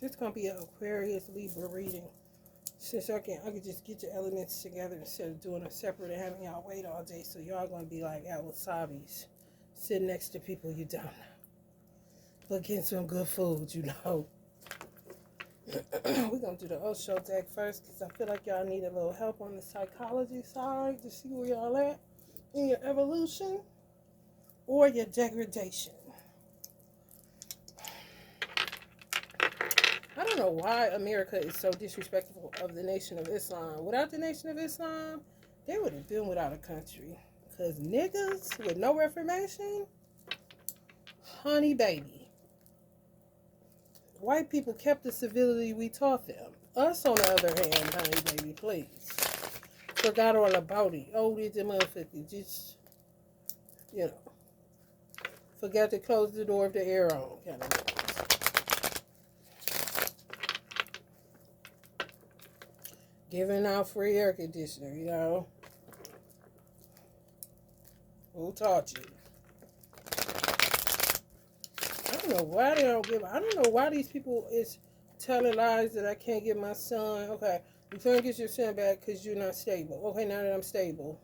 This gonna be an Aquarius Libra reading. Since I could just get your elements together instead of doing them separate and having y'all wait all day. So y'all gonna be like at wasabi's, sitting next to people you don't know, but getting some good food, you know. We're gonna do the Osho deck first because I feel like y'all need a little help on the psychology side to see where y'all at in your evolution or your degradation. I don't know why America is so disrespectful of the Nation of Islam. Without the Nation of Islam, they would have been without a country. Because niggas with no reformation, honey baby. White people kept the civility we taught them. Us, on the other hand, honey baby, please. Forgot all about it. Oh, these motherfuckers just, you know, forgot to close the door of the air on, kind of thing. Giving out free air conditioner, you know. Who taught you? I don't know why they don't give. I don't know why these people is telling lies that I can't get my son. Okay, you can't get your son back because you're not stable. Okay, now that I'm stable.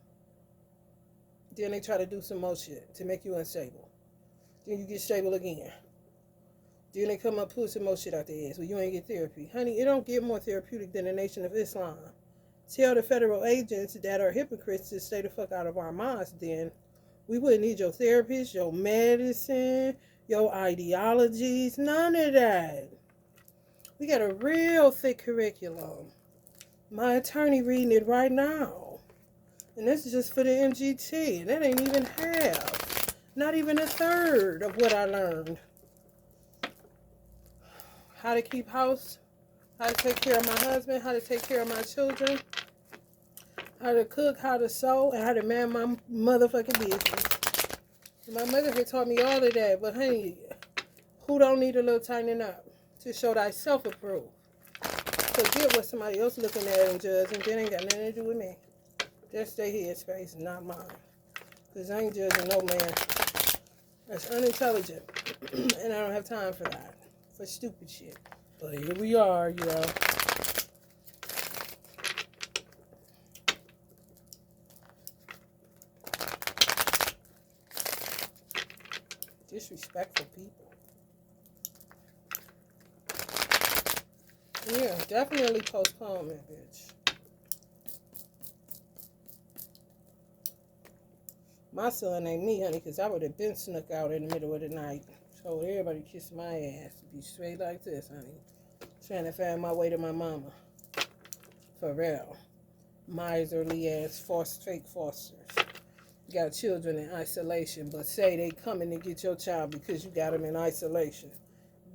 Then they try to do some more shit to make you unstable. Then you get stable again. Then they come up pull some more shit out their ass. Well, you ain't get therapy. Honey, it don't get more therapeutic than the Nation of Islam. Tell the federal agents that are hypocrites to stay the fuck out of our minds, then we wouldn't need your therapist, your medicine, your ideologies, none of that. We got a real thick curriculum. My attorney reading it right now. And this is just for the MGT. And that ain't even half. Not even a third of what I learned. How to keep house, how to take care of my husband, how to take care of my children, how to cook, how to sew, and how to man my motherfucking business. My mother had taught me all of that, but honey, who don't need a little tightening up to show thyself approve? Forget what somebody else looking at and judging. That ain't got nothing to do with me. That's their headspace, not mine. Because I ain't judging no man that's unintelligent. And I don't have time for that. For stupid shit. But here we are, you know. Disrespectful people. Yeah, definitely postpone that bitch. My son ain't me, honey, because I would have been snuck out in the middle of the night. So everybody kiss my ass. Be straight like this, honey. Trying to find my way to my mama. For real. Miserly ass fake fosters. Got children in isolation, but say they coming to get your child because you got them in isolation.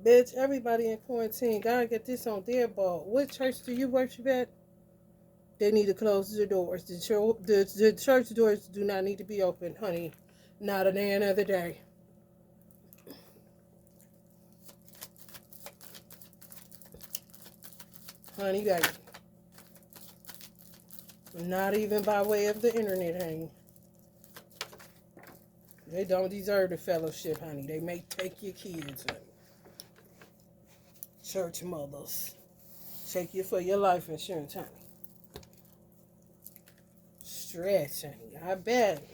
Bitch, everybody in quarantine. Gotta get this on their ball. What church do you worship at? They need to close the doors. The church doors do not need to be open, honey. Not another day. Honey, baby. Not even by way of the internet, honey. They don't deserve the fellowship, honey. They may take your kids, honey. Church mothers. Take you for your life insurance, honey. Stress, honey. I bet.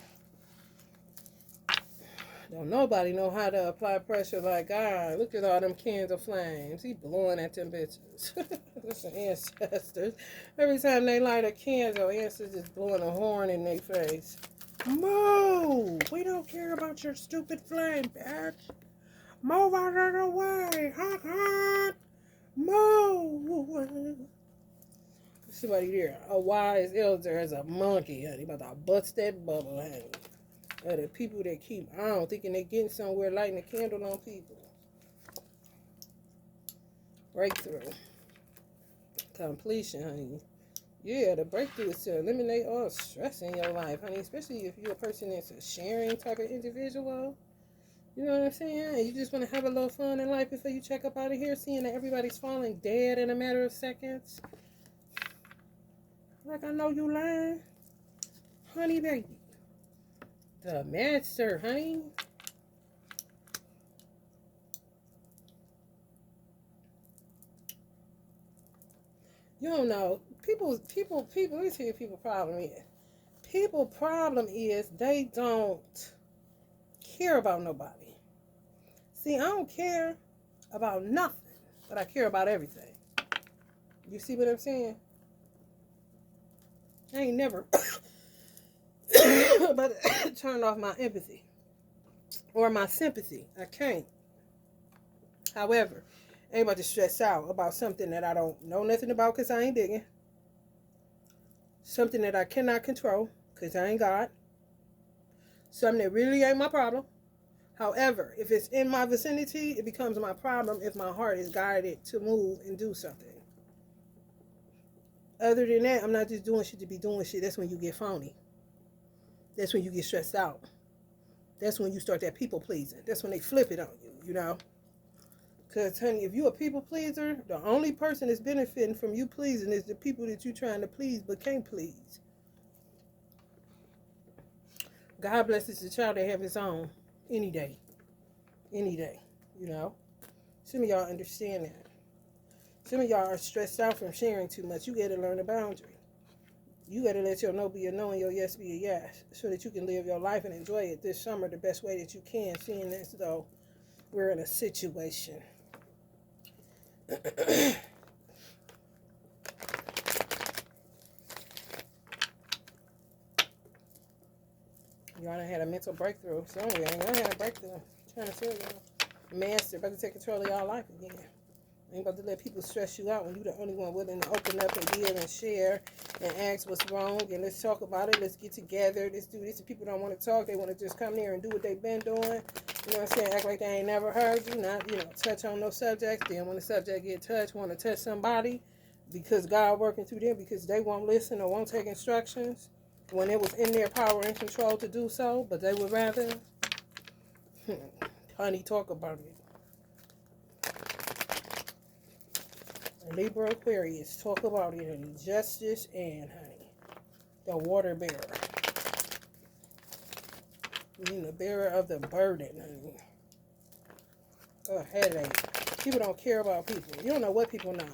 Don't nobody know how to apply pressure like God. Look at all them candle flames. He blowing at them bitches. That's the ancestors. Every time they light a candle, ancestors blowing a horn in their face. Move! We don't care about your stupid flame, bitch. Move out of the way. Honk, honk. Move. Somebody there, a wise elder as a monkey, honey. About to bust that bubble, honey. The people that keep on thinking they getting somewhere lighting a candle on people. Breakthrough. Completion, honey. Yeah, the breakthrough is to eliminate all stress in your life, honey. Especially if you're a person that's a sharing type of individual. You know what I'm saying? You just want to have a little fun in life before you check up out of here, seeing that everybody's falling dead in a matter of seconds. Like, I know you lying. Honey, baby. The master, honey. You don't know. People, let me tell you what people's problem is. People's problem is they don't care about nobody. See, I don't care about nothing, but I care about everything. You see what I'm saying? I ain't never but turn off my empathy or my sympathy. I can't. However, I ain't about to stress out about something that I don't know nothing about because I ain't digging. Something that I cannot control because I ain't God. Something that really ain't my problem. However, if it's in my vicinity, it becomes my problem if my heart is guided to move and do something. Other than that, I'm not just doing shit to be doing shit. That's when you get phony. That's when you get stressed out. That's when you start that people pleasing. That's when they flip it on you, you know. Because, honey, if you a people pleaser, the only person that's benefiting from you pleasing is the people that you're trying to please but can't please. God blesses the child that have his own any day. Any day, you know. Some of y'all understand that. Some of y'all are stressed out from sharing too much. You got to learn a boundary. You got to let your no be a no and your yes be a yes so that you can live your life and enjoy it this summer the best way that you can, seeing as though we're in a situation. Y'all done had a mental breakthrough. So anyway, y'all had a breakthrough. I'm trying to tell y'all. Master, about to take control of y'all life again. Ain't about to let people stress you out when you're the only one willing to open up and give and share and ask what's wrong and let's talk about it. Let's get together. Let's do this. If people don't want to talk, they want to just come there and do what they've been doing. You know what I'm saying? Act like they ain't never heard you. Not, touch on no subjects. Then when the subject get touched, want to touch somebody because God working through them because they won't listen or won't take instructions when it was in their power and control to do so, but they would rather. Honey, talk about it. Libra, Aquarius, talk about it in justice and, honey, the water bearer. Being the bearer of the burden, honey. A headache. People don't care about people. You don't know what people know.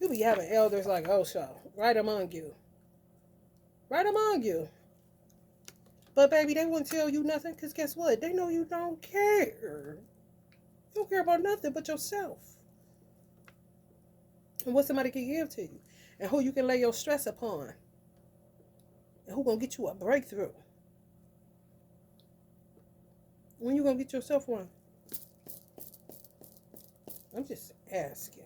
You be having elders like Osho right among you. Right among you. But, baby, they wouldn't tell you nothing because guess what? They know you don't care. You don't care about nothing but yourself. And what somebody can give to you. And who you can lay your stress upon. And who gonna get you a breakthrough. When you gonna get yourself one? I'm just asking.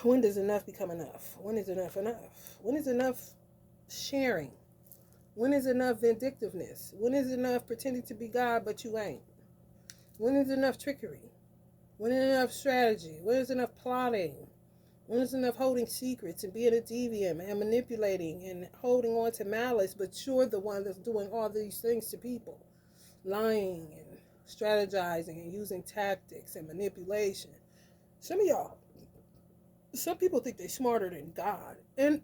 When does enough become enough? When is enough enough? When is enough sharing? When is enough vindictiveness? When is enough pretending to be God but you ain't? When is enough trickery? When is enough strategy? When is enough plotting? When is enough holding secrets and being a deviant and manipulating and holding on to malice, but you're the one that's doing all these things to people? Lying and strategizing and using tactics and manipulation. Some of y'all, some people think they're smarter than God. And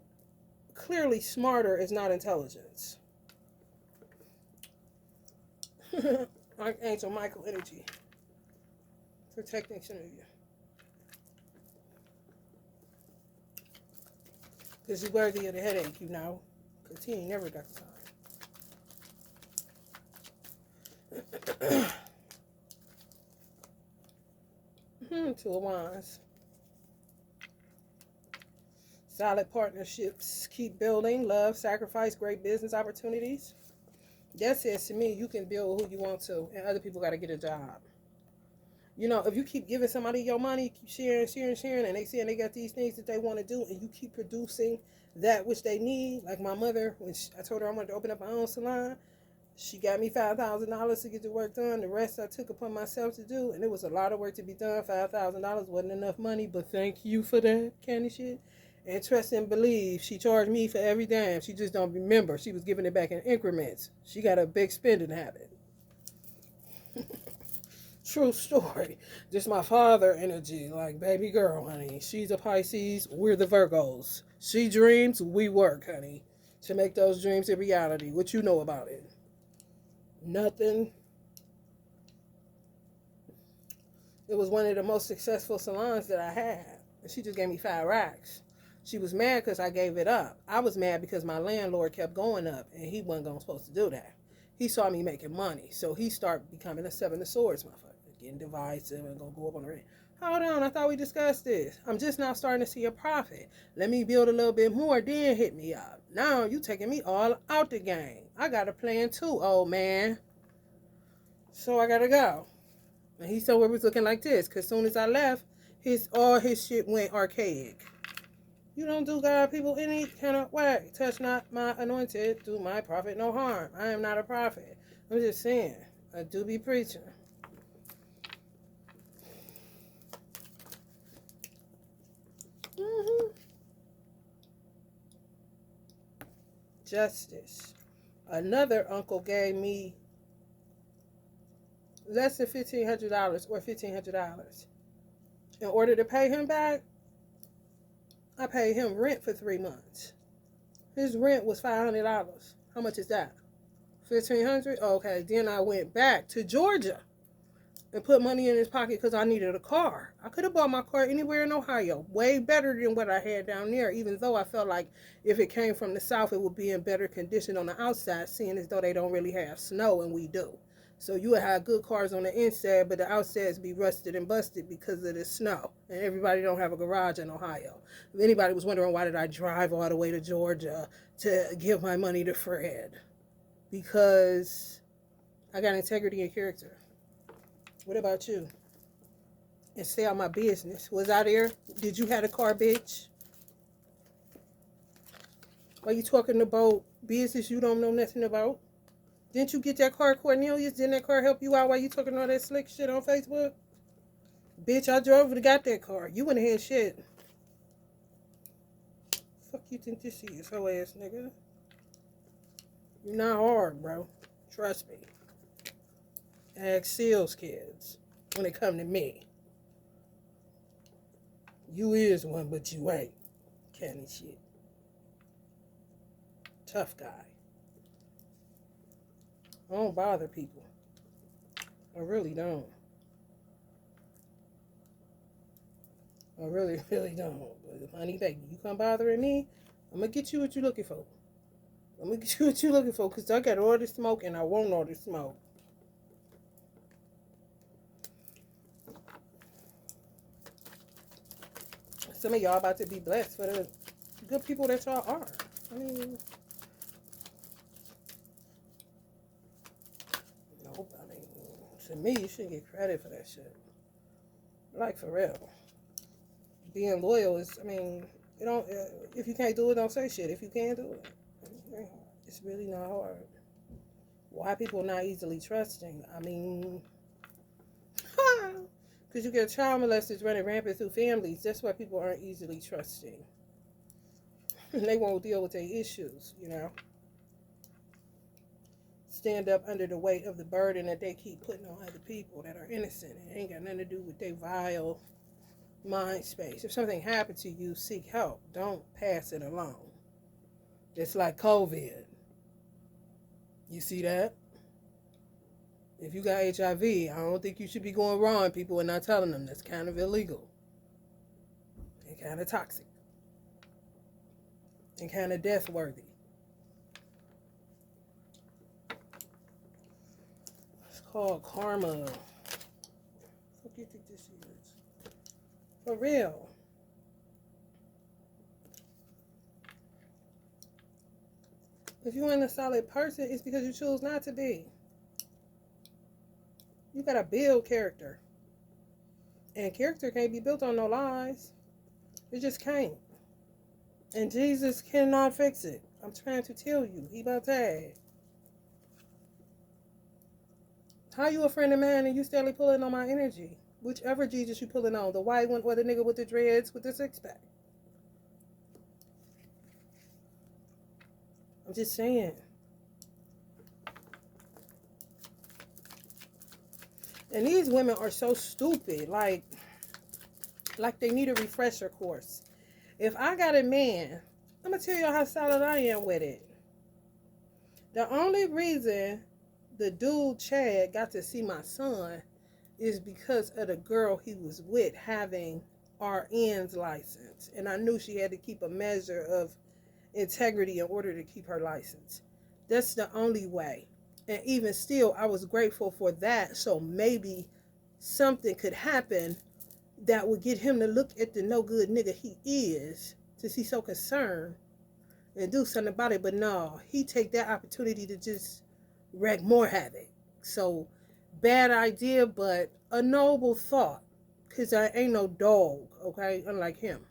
clearly smarter is not intelligence. Archangel Michael energy. Protecting some of you. Because you're worthy of the headache, you know. Because he ain't never got the time. Two of Wands. Solid partnerships. Keep building. Love, sacrifice, great business opportunities. That says to me, you can build who you want to. And other people got to get a job. You know, if you keep giving somebody your money, keep sharing, and they saying they got these things that they want to do, and you keep producing that which they need, like my mother, when I told her I wanted to open up my own salon, she got me $5,000 to get the work done. The rest I took upon myself to do, and it was a lot of work to be done. $5,000 wasn't enough money, but thank you for that kind of shit. And trust and believe, she charged me for every dime. She just don't remember. She was giving it back in increments. She got a big spending habit. True story. Just my father energy. Like, baby girl, honey. She's a Pisces. We're the Virgos. She dreams. We work, honey. To make those dreams a reality. What you know about it? Nothing. It was one of the most successful salons that I had. And she just gave me 5 racks. She was mad because I gave it up. I was mad because my landlord kept going up, and he wasn't supposed to do that. He saw me making money, so he started becoming a 7 of swords motherfucker, getting divisive and gonna go up on the rent. Hold on, I thought we discussed this. I'm just now starting to see a profit. Let me build a little bit more, then hit me up. Now you taking me all out the game. I got a plan too, old man. So I gotta go. And he saw it was looking like this, because as soon as I left, all his shit went archaic. You don't do God people any kind of way. Touch not my anointed, do my prophet no harm. I am not a prophet. I'm just saying, I do be preaching. Justice. Another uncle gave me less than $1,500 or $1,500. In order to pay him back, I paid him rent for 3 months. His rent was $500. How much is that? $1,500? Okay, then I went back to Georgia and put money in his pocket because I needed a car. I could have bought my car anywhere in Ohio, way better than what I had down there, even though I felt like if it came from the south, it would be in better condition on the outside, seeing as though they don't really have snow, and we do. So you would have good cars on the inside, but the outsides be rusted and busted because of the snow. And everybody don't have a garage in Ohio. If anybody was wondering why did I drive all the way to Georgia to give my money to Fred, because I got integrity and character. What about you? And stay out my business. Was I there? Did you have a car, bitch? Why you talking about business you don't know nothing about? Didn't you get that car, Cornelius? Didn't that car help you out while you talking all that slick shit on Facebook? Bitch, I drove and got that car. You went ahead and shit. Fuck you think this is, hoe ass nigga? You're not hard, bro. Trust me. Ask sales kids when it come to me. You is one, but you ain't. Canny shit. Tough guy. I don't bother people. I really don't. I really, really don't. But honey, baby, you come bothering me, I'm going to get you what you're looking for. I'm going to get you what you're looking for, because I got all this smoke and I want all this smoke. Some of y'all about to be blessed for the good people that y'all are. I mean, nope. I mean, to me, you shouldn't get credit for that shit. Like, for real. Being loyal is, I mean, you don't, if you can't do it, don't say shit. If you can do it, it's really not hard. Why people not easily trusting? I mean, because you get child molesters running rampant through families. That's why people aren't easily trusting. And they won't deal with their issues, you know. Stand up under the weight of the burden that they keep putting on other people that are innocent. It ain't got nothing to do with their vile mind space. If something happened to you, seek help. Don't pass it along. It's like COVID. You see that? If you got HIV, I don't think you should be going wrong people and not telling them. That's kind of illegal. And kind of toxic. And kind of death worthy. It's called karma. What do you think this is? For real. If you ain't a solid person, it's because you choose not to be. You gotta build character. And character can't be built on no lies. It just can't. And Jesus cannot fix it. I'm trying to tell you. He about that. How you a friend of mine and you steadily pulling on my energy? Whichever Jesus you pulling on. The white one or the nigga with the dreads with the six-pack. I'm just saying. And these women are so stupid. Like they need a refresher course. If I got a man, I'm going to tell you how solid I am with it. The only reason the dude, Chad, got to see my son is because of the girl he was with having RN's license. And I knew she had to keep a measure of integrity in order to keep her license. That's the only way. And even still, I was grateful for that. So maybe something could happen that would get him to look at the no good nigga he is, since he's so concerned, and do something about it. But no, he take that opportunity to just wreak more havoc. So bad idea, but a noble thought, because I ain't no dog, okay, unlike him.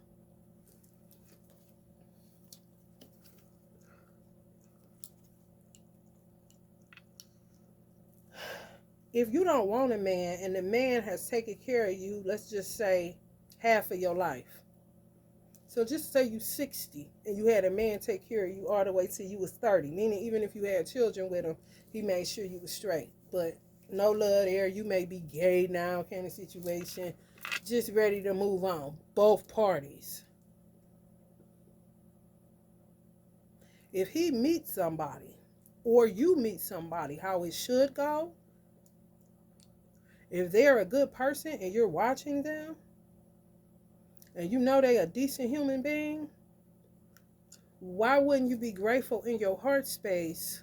If you don't want a man and the man has taken care of you, let's just say half of your life. So just say you 60 and you had a man take care of you all the way till you was 30. Meaning even if you had children with him, he made sure you was straight. But no love there. You may be gay now kind of situation. Just ready to move on. Both parties. If he meets somebody or you meet somebody, how it should go, if they're a good person and you're watching them and you know they're a decent human being, why wouldn't you be grateful in your heart space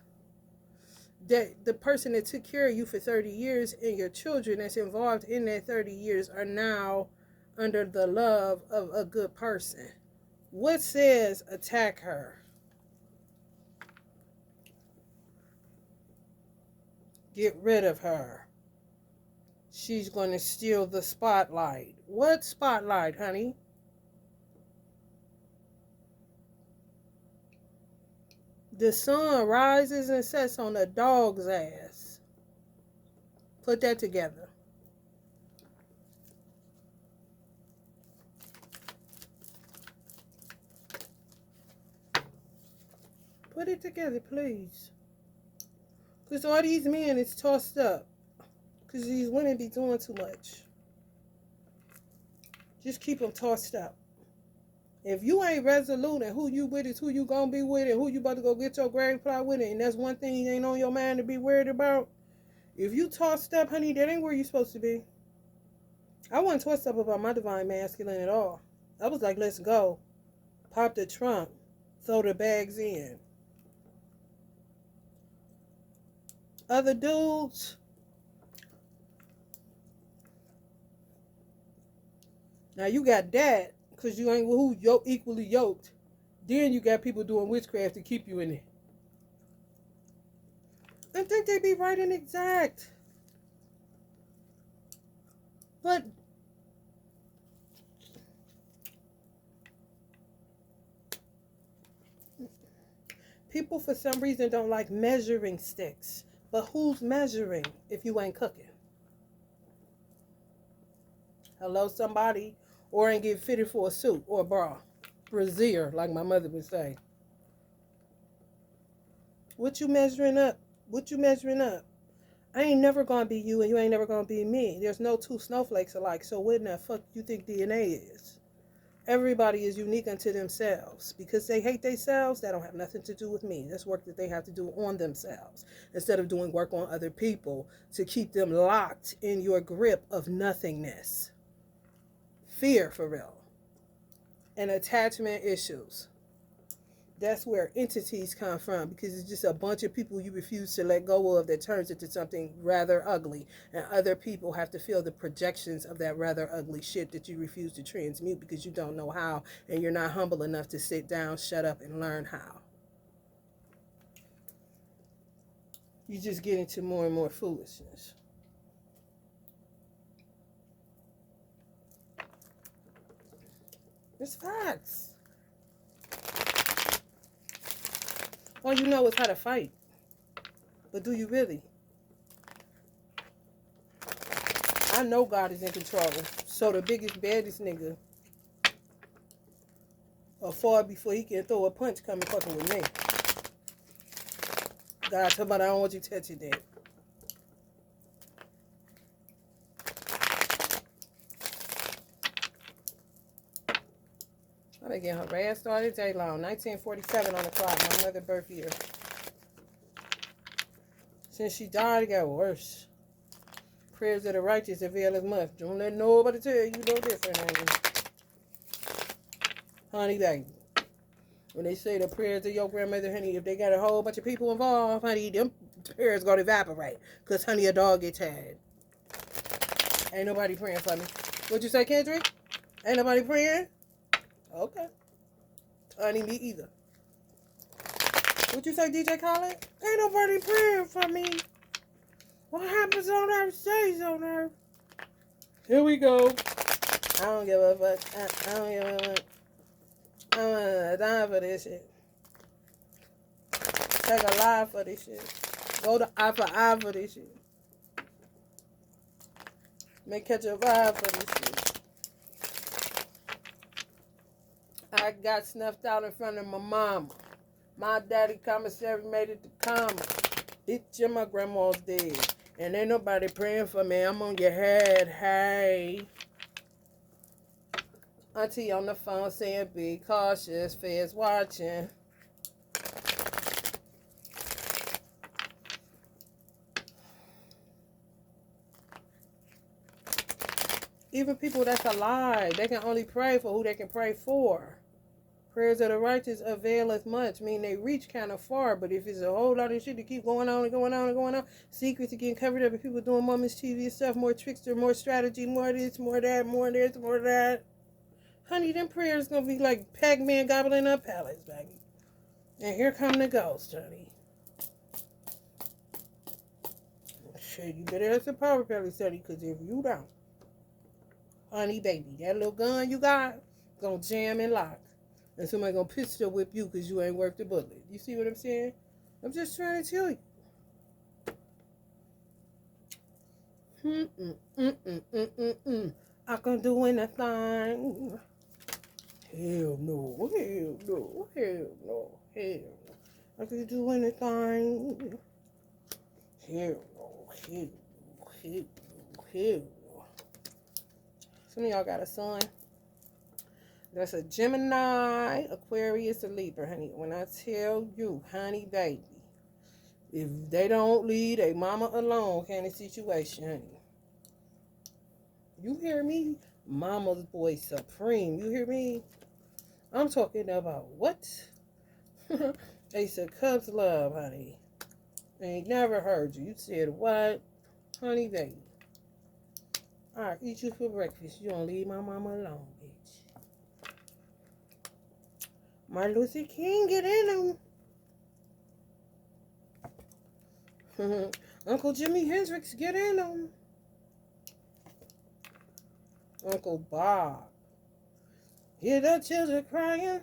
that the person that took care of you for 30 years and your children that's involved in that 30 years are now under the love of a good person? What says attack her? Get rid of her. She's going to steal the spotlight. What spotlight, honey? The sun rises and sets on a dog's ass. Put that together. Put it together, please. Because all these men is tossed up. Because these women be doing too much. Just keep them tossed up. If you ain't resolute and who you with is who you gonna be with and who you about to go get your grave plot with it, and that's one thing ain't on your mind to be worried about. If you tossed up, honey, that ain't where you supposed to be. I wasn't tossed up about my divine masculine at all. I was like, let's go. Pop the trunk. Throw the bags in. Other dudes, now you got that because you ain't who equally yoked. Then you got people doing witchcraft to keep you in it. I think they be right and exact. But people for some reason don't like measuring sticks. But who's measuring if you ain't cooking? Hello, somebody? Or ain't get fitted for a suit or a bra. Brassiere, like my mother would say. What you measuring up? What you measuring up? I ain't never gonna be you and you ain't never gonna be me. There's no two snowflakes alike. So what in the fuck you think DNA is? Everybody is unique unto themselves. Because they hate themselves, that don't have nothing to do with me. That's work that they have to do on themselves. Instead of doing work on other people to keep them locked in your grip of nothingness. Fear, for real. And attachment issues. That's where entities come from, because it's just a bunch of people you refuse to let go of that turns into something rather ugly. And other people have to feel the projections of that rather ugly shit that you refuse to transmute because you don't know how and you're not humble enough to sit down, shut up, and learn how. You just get into more and more foolishness. It's facts. All you know is how to fight. But do you really? I know God is in control. So the biggest, baddest nigga will fall before he can throw a punch coming fucking with me. God talking about I don't want you touching that. I've been getting harassed all day long. 1947 on the clock, my mother's birth year. Since she died, it got worse. Prayers of the righteous avail as much. Don't let nobody tell you no different, honey. Honey, baby. When they say the prayers of your grandmother, honey, if they got a whole bunch of people involved, honey, them prayers gonna evaporate. Because, honey, a dog get tired. Ain't nobody praying for me. What'd you say, Kendrick? Ain't nobody praying? Okay. Honey, me either. What'd you say, DJ Khaled? Ain't nobody praying for me. What happens on earth stays on earth. Here we go. I don't give a fuck. I don't give a fuck. I'm dying for this shit. Take a live for this shit. Go to eye for eye for this shit. May catch a vibe for this shit. I got snuffed out in front of my mama. My daddy commissary made it to coma. Bitch, my grandma's dead. And ain't nobody praying for me. I'm on your head, hey. Auntie on the phone saying be cautious, feds watching. Even people that's alive, they can only pray for who they can pray for. Prayers of the righteous availeth much. Mean they reach kind of far, but if it's a whole lot of shit to keep going on and going on and going on, secrets are getting covered up, and people doing more mischievous stuff, more trickster, more strategy, more this, more that, more this, more that. Honey, them prayers gonna be like Pac-Man gobbling up pallets, baby. And here come the ghost, honey. Shit, you better ask the power pellet study, because if you don't, honey, baby, that little gun you got gonna jam and lock. And somebody gonna pistol whip you because you ain't worth the bullet. You see what I'm saying? I'm just trying to tell you. I can do anything. Hell no, hell no, hell no, hell no. I can do anything. Hell no, hell no, hell no, hell no. Some of y'all got a son. That's a Gemini, Aquarius, or Libra, honey. When I tell you, honey, baby, if they don't leave a mama alone kind of situation, honey. You hear me? Mama's boy supreme. You hear me? I'm talking about what? Ace of Cups love, honey. Ain't never heard you. You said what? Honey, baby. I'll eat you for breakfast. You don't leave my mama alone, bitch. Martin Luther King, get in them. Uncle Jimi Hendrix, get in them. Uncle Bob. Hear the children crying.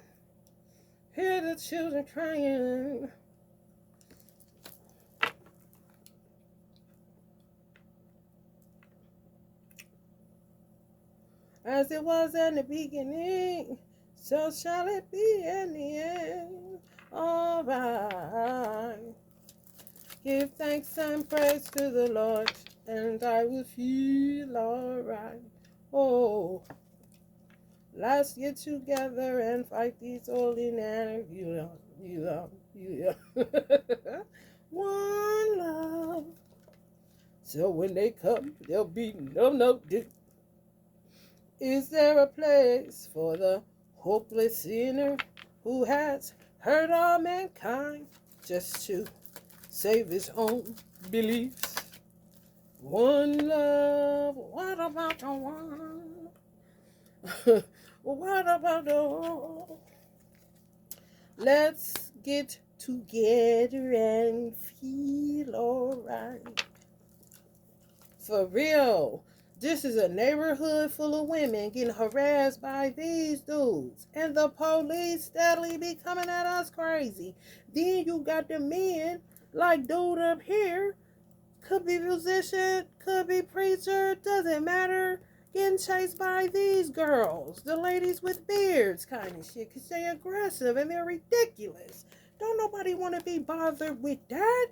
Hear the children crying. As it was in the beginning, so shall it be in the end. All right. Give thanks and praise to the Lord, and I will feel all right. Oh, let's get together and fight these old enemies. You know. One love. So when they come, there'll be no. Is there a place for the hopeless sinner who has hurt all mankind just to save his own beliefs? One love, what about the one? What about the one? Let's get together and feel alright. For real. This is a neighborhood full of women getting harassed by these dudes. And the police steadily be coming at us crazy. Then you got the men, like dude up here, could be musician, could be preacher, doesn't matter, getting chased by these girls, the ladies with beards kind of shit, because they're aggressive and they're ridiculous. Don't nobody want to be bothered with that.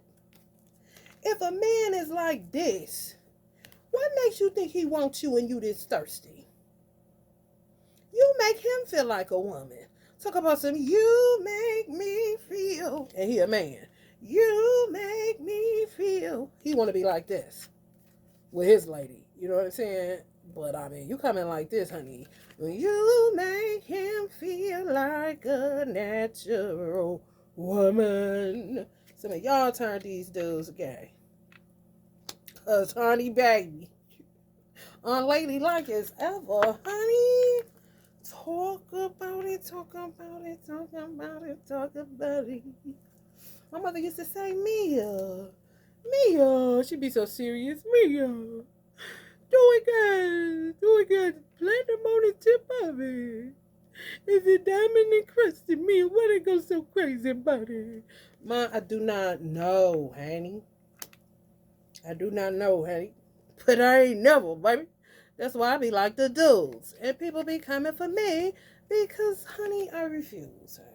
If a man is like this, what makes you think he wants you and you this thirsty? You make him feel like a woman. Talk about some, you make me feel. And he a man. You make me feel. He want to be like this with his lady. You know what I'm saying? But I mean, you coming like this, honey. When you make him feel like a natural woman. Some of y'all turned these dudes gay. Cause honey baby, unladylike as ever, honey. Talk about it, talk about it, talk about it, talk about it. My mother used to say, Mia, Mia. She'd be so serious. Mia, do it good. Platinum on the tip of it. Is it diamond encrusted? Mia, why they go so crazy about it? Ma, I do not know, honey. I do not know, honey. But I ain't never, baby. That's why I be like the dudes. And people be coming for me because, honey, I refuse, honey.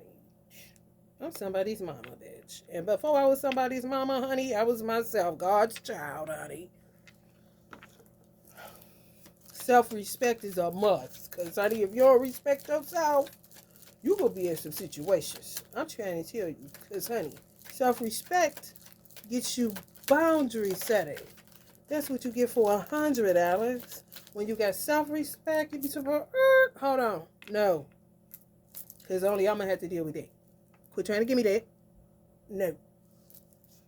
I'm somebody's mama, bitch. And before I was somebody's mama, honey, I was myself, God's child, honey. Self-respect is a must. Because, honey, if you don't respect yourself, you going to be in some situations. I'm trying to tell you. Because, honey, self-respect gets you boundary setting. That's what you get for $100, Alex. When you got self-respect, you be so, hold on. No. Because only I'm going to have to deal with that. Quit trying to give me that. No.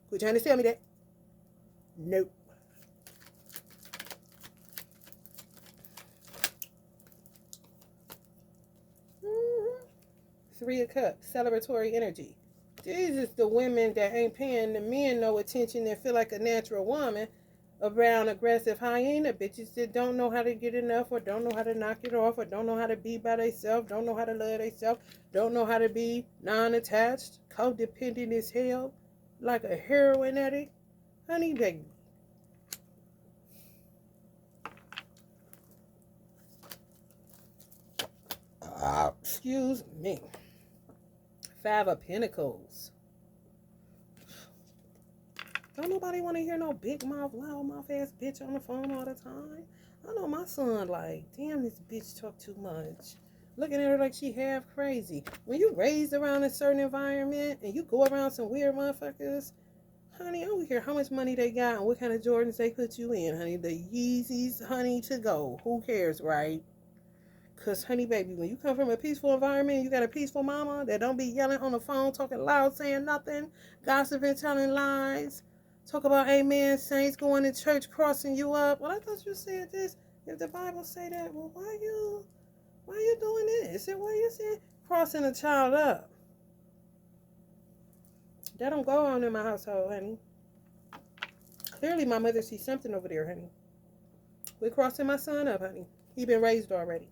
Quit trying to tell me that. Nope. Three of Cups, celebratory energy. Jesus, the women that ain't paying the men no attention and feel like a natural woman around aggressive hyena bitches that don't know how to get enough or don't know how to knock it off or don't know how to be by themselves, don't know how to love themselves, don't know how to be non-attached, codependent as hell, like a heroin addict. Honey, baby. Excuse me. Five of Pentacles. Don't nobody want to hear no big mouth, loud mouth ass bitch on the phone all the time. I know my son like, damn, this bitch talk too much. Looking at her like she half crazy. When you raised around a certain environment and you go around some weird motherfuckers, honey, I don't care how much money they got and what kind of Jordans they put you in, honey. The Yeezys, honey, to go. Who cares, right? Because, honey, baby, when you come from a peaceful environment, you got a peaceful mama that don't be yelling on the phone, talking loud, saying nothing, gossiping, telling lies. Talk about amen, saints going to church, crossing you up. Well, I thought you said this. If the Bible say that, well, why you doing this? And why you saying crossing a child up? That don't go on in my household, honey. Clearly, my mother sees something over there, honey. We're crossing my son up, honey. He been raised already.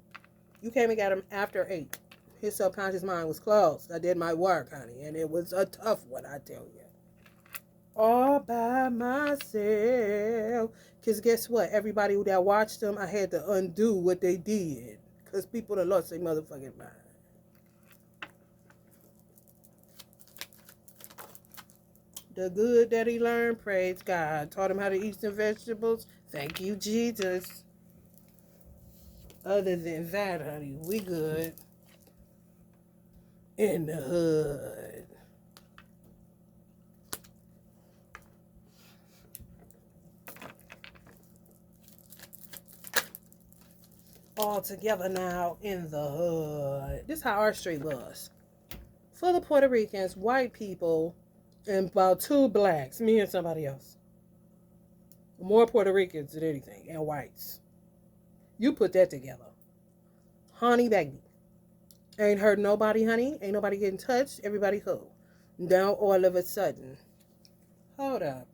You came and got him after 8. His subconscious mind was closed. I did my work, honey, and it was a tough one, I tell you. All by myself. Because guess what? Everybody that watched them, I had to undo what they did. Because people that lost their motherfucking mind. The good that he learned, praise God. Taught him how to eat some vegetables. Thank you, Jesus. Other than that, honey, we good. In the hood. All together now in the hood. This is how our street was. Full of Puerto Ricans, white people, and about 2 blacks, me and somebody else. More Puerto Ricans than anything, and whites. You put that together. Honey, baby. Ain't hurt nobody, honey. Ain't nobody getting touched. Everybody cool. Now all of a sudden. Hold up.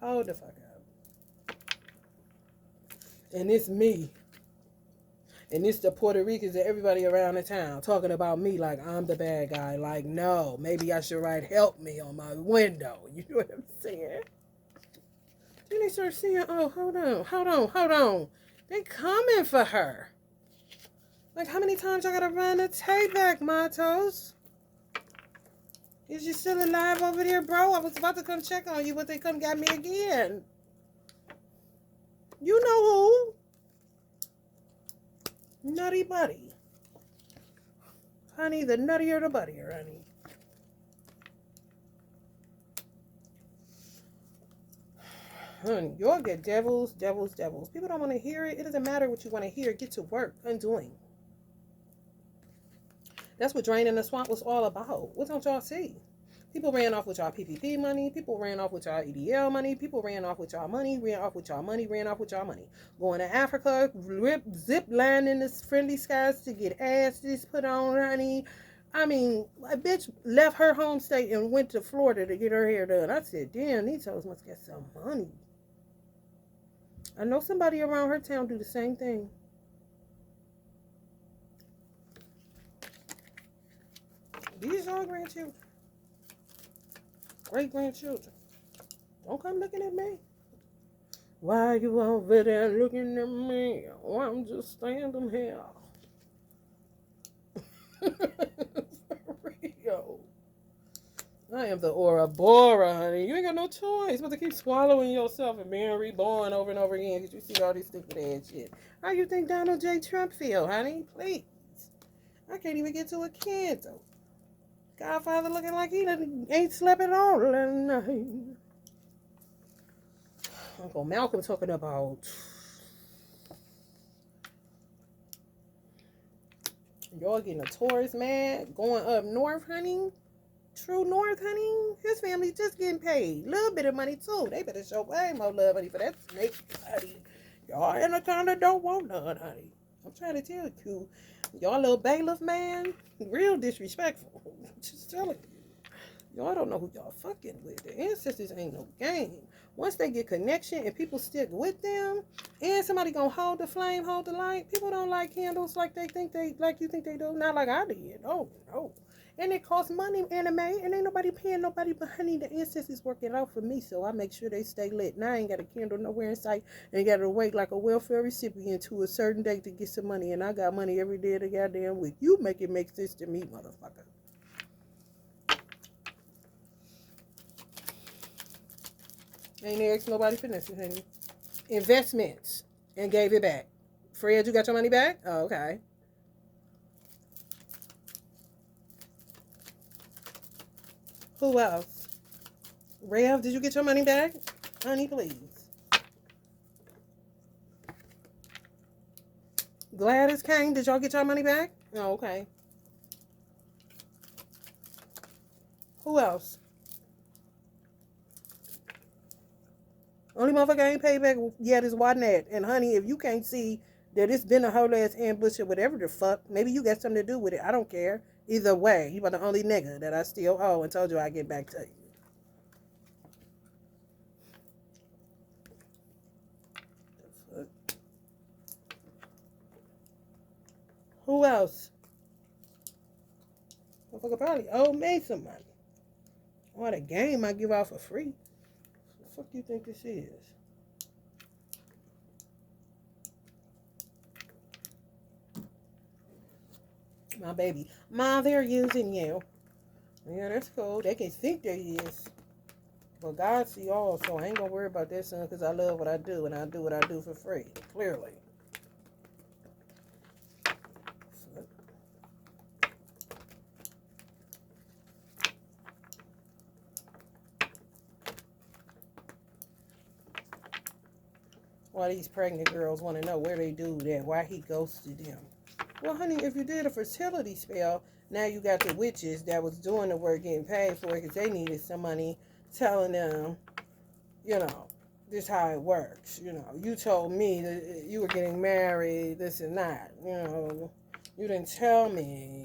Hold the fuck up. And it's me. And it's the Puerto Ricans and everybody around the town talking about me like I'm the bad guy. Like, no, maybe I should write help me on my window. You know what I'm saying? Then they start saying, oh, hold on. They coming for her. Like, how many times I gotta run the tape back, Matos? Is you still alive over there, bro? I was about to come check on you, but they come got me again. You know who? Nutty Buddy. Honey, the nuttier the buddier, honey. Honey, y'all get devils, devils, devils. People don't want to hear it. It doesn't matter what you want to hear. Get to work. Undoing. That's what Draining the Swamp was all about. What don't y'all see? People ran off with y'all PPP money. People ran off with y'all EDL money. People ran off with y'all money. Ran off with y'all money. Ran off with y'all money. Going to Africa. Zip line in the friendly skies to get asses put on, honey. I mean, a bitch left her home state and went to Florida to get her hair done. I said, damn, these hoes must get some money. I know somebody around her town do the same thing. These are grandchildren. Great-grandchildren. Don't come looking at me. Why you over there looking at me? Oh, I'm just standing here. For real. I am the Ouroboros, honey. You ain't got no choice but to keep swallowing yourself and being reborn over and over again because you see all this stupid ass shit. How you think Donald J. Trump feel, honey? Please. I can't even get to a candle. Godfather looking like he ain't slept at all that night. Uncle Malcolm talking about y'all getting a tourist mad going up north, honey. True north, honey. His family just getting paid. A little bit of money too. They better show way more love, honey, for that snake, honey. Y'all Anaconda don't want none, honey. I'm trying to tell you. Y'all little bailiff man, real disrespectful. Just telling you. Y'all don't know who y'all fucking with. The ancestors ain't no game. Once they get connection and people stick with them, and somebody gonna hold the flame, hold the light. People don't like candles like you think they do. Not like I did. Oh no. And it costs money, anime, and ain't nobody paying nobody. But honey, the ancestors work it out for me, so I make sure they stay lit. Now I ain't got a candle nowhere in sight, and got to wait like a welfare recipient to a certain date to get some money. And I got money every day of the goddamn week. You make it make sense to me, motherfucker. Ain't asked nobody for nothing, honey. Investments and gave it back. Fred, you got your money back? Oh, okay. Who else? Rev, did you get your money back? Honey, please. Gladys Kane, did y'all get your money back? Oh, okay. Who else? Only motherfucker ain't paid back yet is Wadnett. And honey, if you can't see that it's been a whole ass ambush or whatever the fuck, maybe you got something to do with it. I don't care. Either way, you are the only nigga that I still owe and told you I'd get back to you. The fuck? Who else? Motherfucker probably owe me some money. What a game I give out for free. What the fuck you think this is? My baby. Ma, they're using you. Yeah, that's cool. They can think they is. But God see all, so I ain't gonna worry about that, son, because I love what I do, and I do what I do for free. Clearly. Why these pregnant girls want to know where they do that, why he ghosted them. Well, honey, if you did a fertility spell, now you got the witches that was doing the work getting paid for it because they needed some money, telling them, you know, this how it works. You know, you told me that you were getting married, this and that. You know, you didn't tell me.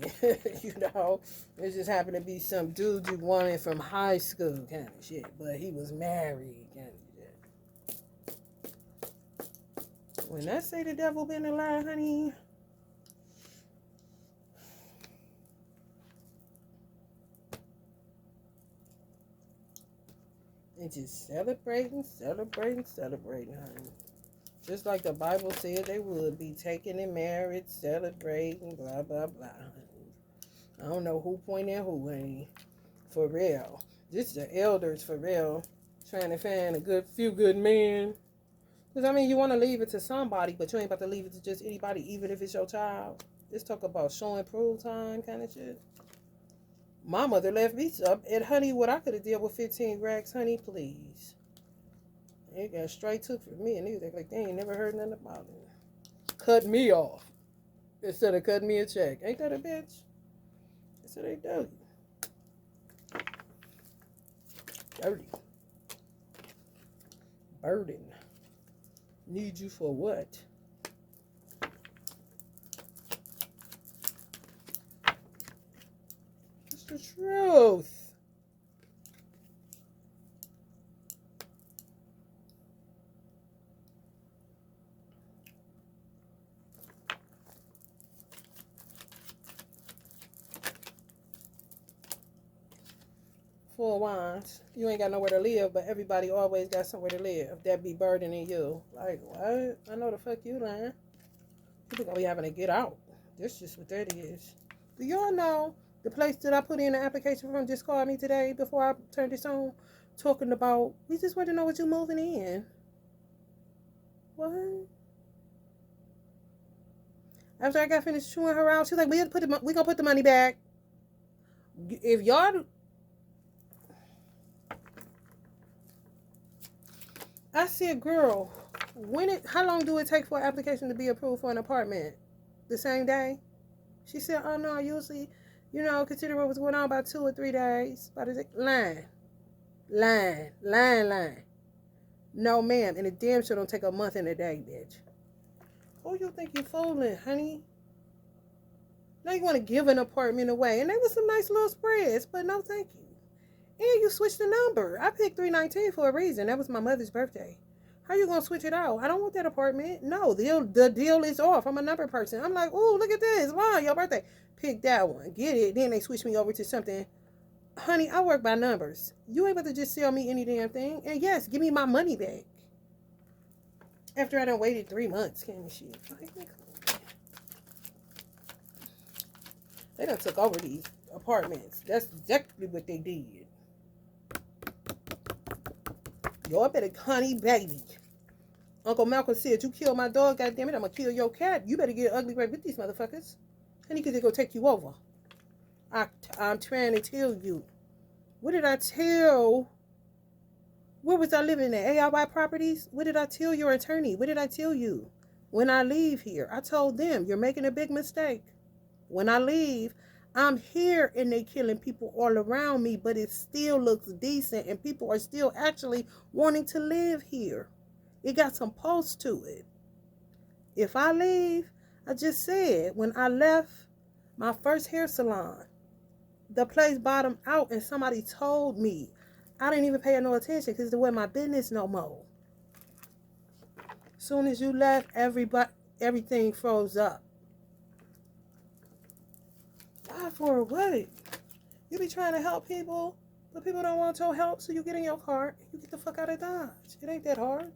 You know, it just happened to be some dude you wanted from high school kind of shit, but he was married kind of shit. When I say the devil been a lie, honey, and just celebrating, honey. Just like the Bible said they would be taken in marriage, celebrating, blah, blah, blah, honey. I don't know who pointed who, honey. For real. This is the elders, for real. Trying to find a few good men. Because, I mean, you want to leave it to somebody, but you ain't about to leave it to just anybody, even if it's your child. Let's talk about show and prove time kind of shit. My mother left me up, and honey, what I could have dealt with 15 racks, honey, please. It got straight took for me, and they was like they ain't never heard nothing about it. Cut me off instead of cutting me a check. Ain't that a bitch? That's what they do. Dirty. Burden. Need you for what? It's the truth. Four of Wands. You ain't got nowhere to live, but everybody always got somewhere to live. That be burdening you. Like, what? I know the fuck you lying. People gonna be having to get out. That's just what that is. Do y'all know the place that I put in the application from just called me today before I turned this on? Talking about, we just want to know what you moving in. What? After I got finished chewing her out, she's like, we gonna put the money back. If y'all... I see a girl. How long do it take for an application to be approved for an apartment? The same day? She said, oh no, usually, consider what was going on about 2 or 3 days. But it's lying. No, ma'am. And the damn sure don't take a month and a day, bitch. Who you think you fooling, honey? Now you want to give an apartment away. And there was some nice little spreads, but no thank you. And you switched the number. I picked 319 for a reason. That was my mother's birthday. How you going to switch it out? I don't want that apartment. No, the deal is off. I'm a number person. I'm like, ooh, look at this. Wow, your birthday. Pick that one. Get it. Then they switch me over to something. Honey, I work by numbers. You ain't about to just sell me any damn thing. And yes, give me my money back. After I done waited 3 months, can't shit. They done took over these apartments. That's exactly what they did. Y'all better, honey, baby. Uncle Malcolm said, you killed my dog, goddammit, I'm gonna kill your cat. You better get ugly right with these motherfuckers. Honey, because they're gonna take you over. I'm trying to tell you. What did I tell? Where was I living at? AIY Properties? What did I tell your attorney? What did I tell you? When I leave here, I told them, you're making a big mistake. When I leave, I'm here and they killing people all around me, but it still looks decent and people are still actually wanting to live here. It got some pulse to it. If I leave, I just said, when I left my first hair salon, the place bottomed out and somebody told me. I didn't even pay no attention because it wasn't my business no more. Soon as you left, everything froze up. Why for what? You be trying to help people, but people don't want your help, so you get in your car and you get the fuck out of Dodge. It ain't that hard.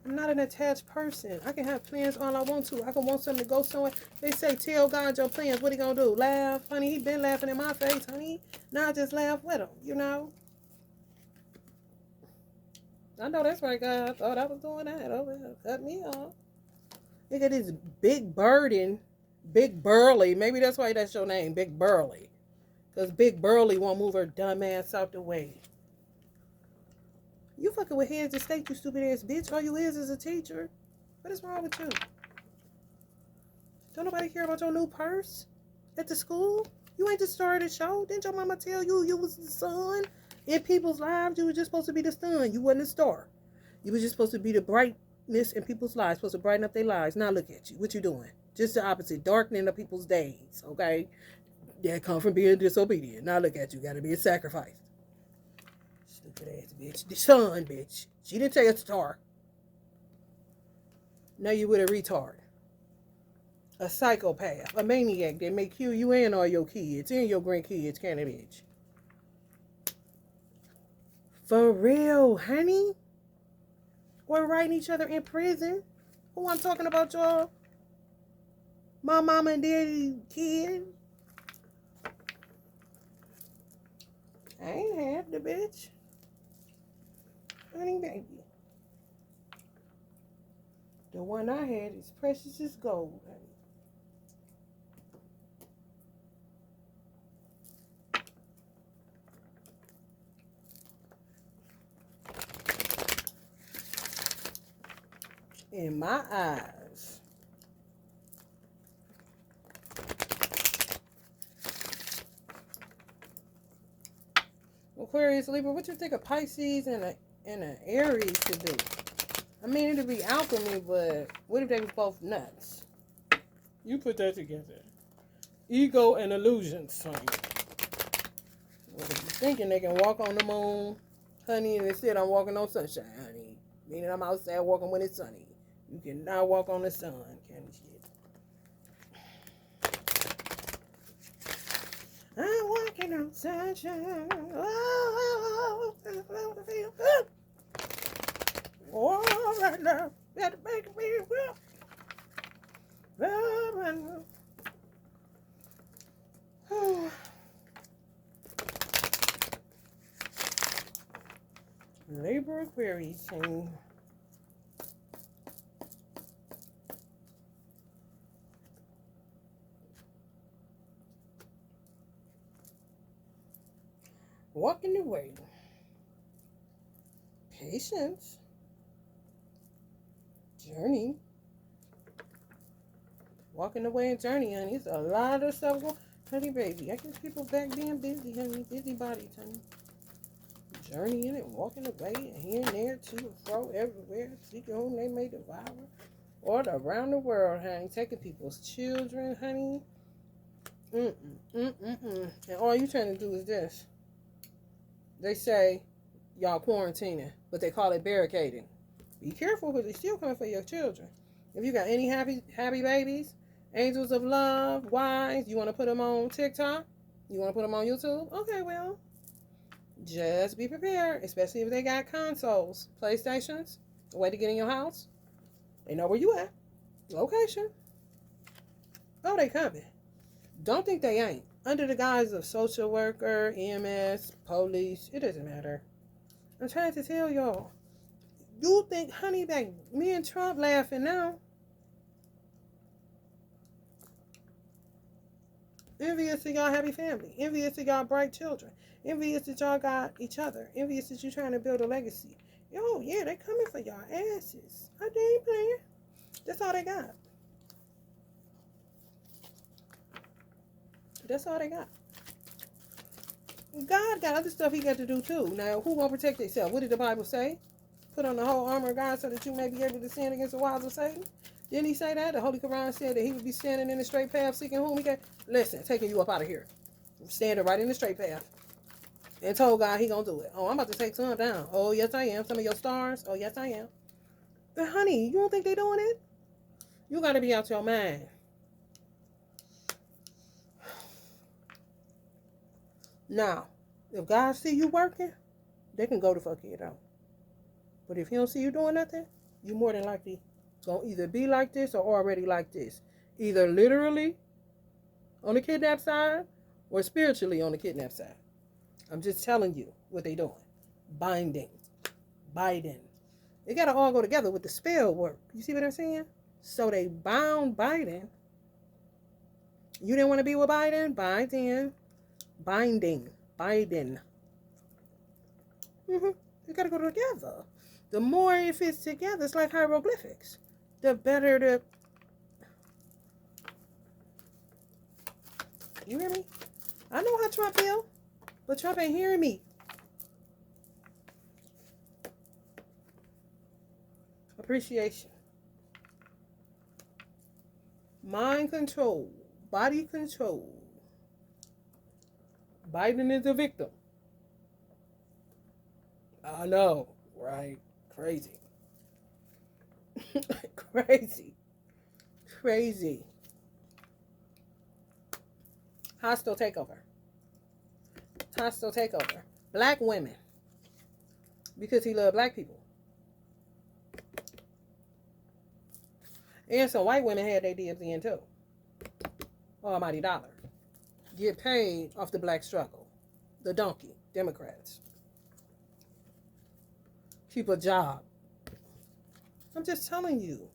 I'm not an attached person. I can have plans all I want to. I can want something to go somewhere. They say, tell God your plans. What he gonna do? Laugh? Honey, he been laughing in my face, honey. Now I just laugh with him, I know that's right, God. I thought I was doing that. Oh, well, cut me off. Look at this big burden. Big Burly. Maybe that's why that's your name, Big Burly. Because Big Burly won't move her dumb ass out the way. You fucking with heads of state, you stupid ass bitch. All you is a teacher. What is wrong with you? Don't nobody care about your new purse at the school? You ain't the star of the show. Didn't your mama tell you you was the sun? In people's lives, you were just supposed to be the sun. You wasn't a star. You were just supposed to be the brightness in people's lives. Supposed to brighten up their lives. Now look at you. What you doing? Just the opposite. Darkening of people's days. Okay? That come from being disobedient. Now look at you. Got to be a sacrifice. Stupid ass bitch. The sun, bitch. She didn't say a star. Now you with a retard. A psychopath. A maniac that may kill you and all your kids. And your grandkids, can it, bitch? For real, honey? We're writing each other in prison. Who I'm talking about, y'all? My mama and daddy kid. I ain't half the bitch. Honey, baby. The one I had is precious as gold, honey. in my eyes. Aquarius, Libra, what you think of Pisces and an Aries to do? I mean, it'd be alchemy, but what if they was both nuts? You put that together. Ego and illusion, son. Well, if you're thinking they can walk on the moon, honey, and instead I'm walking on sunshine, honey. Meaning I'm outside walking when it's sunny. You cannot walk on the sun, can you? I'm walking on sunshine. Oh, right now, got to make me well. Libra, Aquarius, and walking the way. Patience. Journey. Walking the way and journey, honey. It's a lot of stuff going. Honey, baby, I guess people back being busy, honey. Busy bodies, honey. Journeying and walking away and here and there, to and fro, everywhere. Seeking whom they may devour. All around the world, honey. Taking people's children, honey. And all you trying to do is this. They say y'all quarantining, but they call it barricading. Be careful because they still coming for your children. If you got any happy babies, angels of love, wise, you want to put them on TikTok? You want to put them on YouTube? Okay, well, just be prepared, especially if they got consoles, PlayStations, a way to get in your house. They know where you at. Location. Oh, they coming. Don't think they ain't. Under the guise of social worker, EMS, police, it doesn't matter. I'm trying to tell y'all. You think, honey, that me and Trump laughing now? Envious of y'all happy family. Envious of y'all bright children. Envious that y'all got each other. Envious that you trying to build a legacy. Yo, yeah, they coming for y'all asses. They ain't playing. That's all they got. That's all they got. God got other stuff he got to do too. Now, who gonna protect themselves? What did the Bible say? Put on the whole armor of God so that you may be able to stand against the wiles of Satan. Didn't he say that? The Holy Quran said that he would be standing in the straight path seeking whom he can. Listen, taking you up out of here. Standing right in the straight path. And told God he gonna do it. Oh, I'm about to take some down. Oh, yes I am. Some of your stars. Oh, yes I am. But honey, you don't think they doing it? You gotta be out your mind. Now, if God see you working, they can go the fuck it out. But if he don't see you doing nothing, you more than likely gonna either be like this or already like this. Either literally on the kidnap side or spiritually on the kidnap side. I'm just telling you what they doing. Binding. Biden. They gotta all go together with the spell work. You see what I'm saying? So they bound Biden. You didn't want to be with Biden? Biden. Binding. Biden. You gotta go together. The more it fits together, it's like hieroglyphics. The better the... You hear me? I know how Trump feel, but Trump ain't hearing me. Appreciation. Mind control. Body control. Biden is a victim. I know, right? Crazy. Crazy. Crazy. Hostile takeover. Hostile takeover. Black women. Because he loved black people. And some white women had their dibs in too. Almighty dollar. Get paid off the black struggle. The donkey. Democrats. Keep a job. I'm just telling you.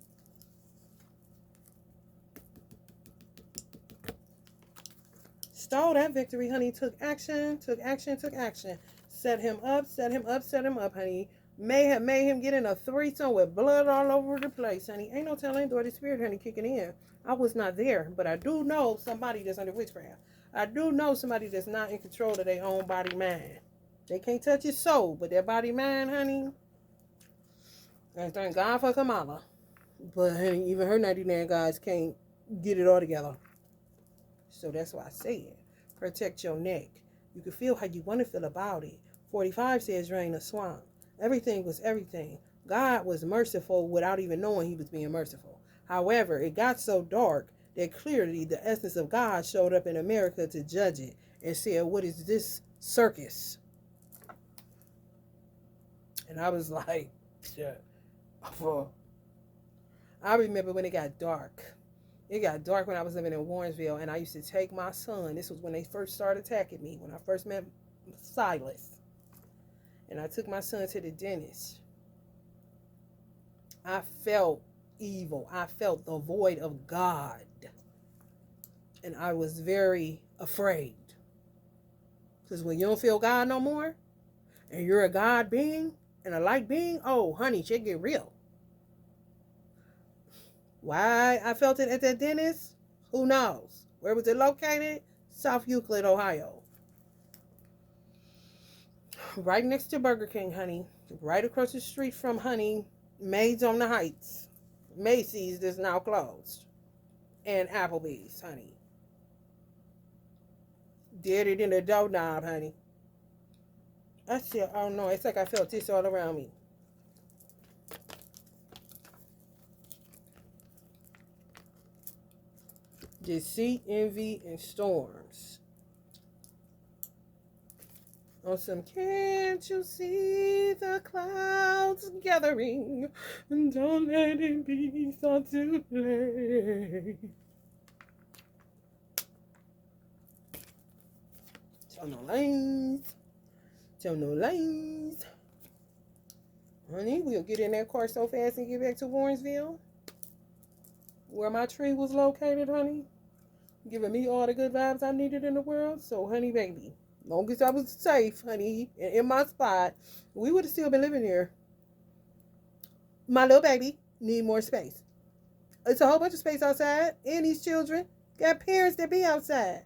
Stole that victory, honey. Took action, took action, took action. Set him up, set him up, set him up, honey. may have made him get in a threesome with blood all over the place, honey. Ain't no telling the spirit, honey, kicking in. I was not there, but I do know somebody that's under witchcraft. I do know somebody that's not in control of their own body mind. They can't touch his soul, but their body mind, honey. And thank God for Kamala. But honey, even her 99 guys can't get it all together. So that's why I said, protect your neck. You can feel how you want to feel about it. 45 says drain a swamp. Everything was everything. God was merciful without even knowing he was being merciful. However, it got so dark that clearly the essence of God showed up in America to judge it and said, what is this circus? And I was like, shit. I remember when it got dark. It got dark when I was living in Warrensville, and I used to take my son. This was when they first started attacking me, when I first met Silas. And I took my son to the dentist. I felt evil. I felt the void of God. And I was very afraid. Because when you don't feel God no more, and you're a God being and a light being, oh, honey, shit get real. Why I felt it at that dentist? Who knows? Where was it located? South Euclid, Ohio. Right next to Burger King, honey. Right across the street from, honey, Maids on the Heights. Macy's that's now closed. And Applebee's, honey. Did it in the doorknob, honey. I said, oh no, it's like I felt this all around me. Deceit, envy, and storms. On some, can't you see the clouds gathering? And don't let it be so too late. Tell no lies. Tell no lies. Honey, we'll get in that car so fast and get back to Warrensville, where my tree was located, honey. Giving me all the good vibes I needed in the world. So, honey, baby, long as I was safe, honey, and in my spot, we would have still been living here. My little baby need more space. It's a whole bunch of space outside, and these children got parents that be outside.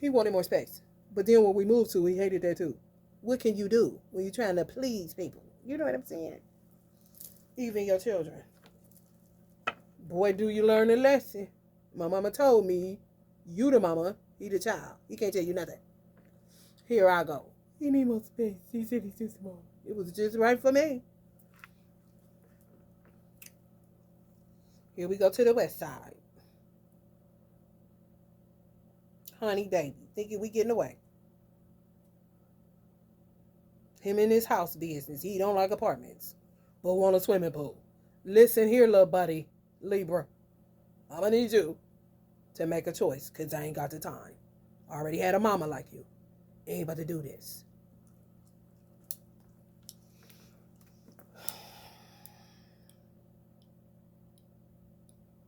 He wanted more space. But then when we moved to, he hated that too. What can you do when you're trying to please people? You know what I'm saying? Even your children. Boy, do you learn a lesson. My mama told me, you the mama, he the child. He can't tell you nothing. Here I go. He need more space. He said he's too small. It was just right for me. Here we go to the west side. Honey, baby, thinking we getting away. Him in his house business. He don't like apartments, but want a swimming pool. Listen here, little buddy, Libra. I'm gonna need you to make a choice, because I ain't got the time. I already had a mama like you. Ain't about to do this.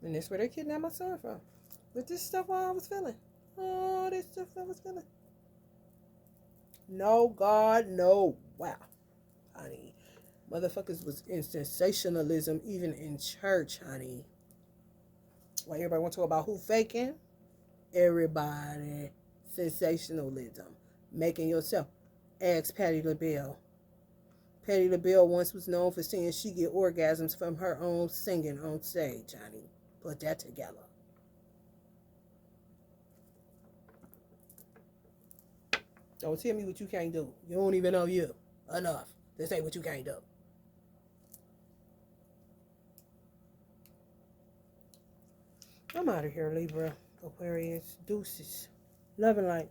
And that's where they kidnapped my son from. With this stuff I was feeling. Oh, this stuff I was feeling. No, God, no. Wow. Honey. Motherfuckers was in sensationalism even in church, honey. Why everybody want to talk about who faking? Everybody. Sensationalism. Making yourself. Ask Patti LaBelle. Patti LaBelle once was known for saying she get orgasms from her own singing on stage, honey. Put that together. Don't tell me what you can't do. You don't even know you enough to say what you can't do. I'm out of here, Libra, Aquarius, deuces. Love and light.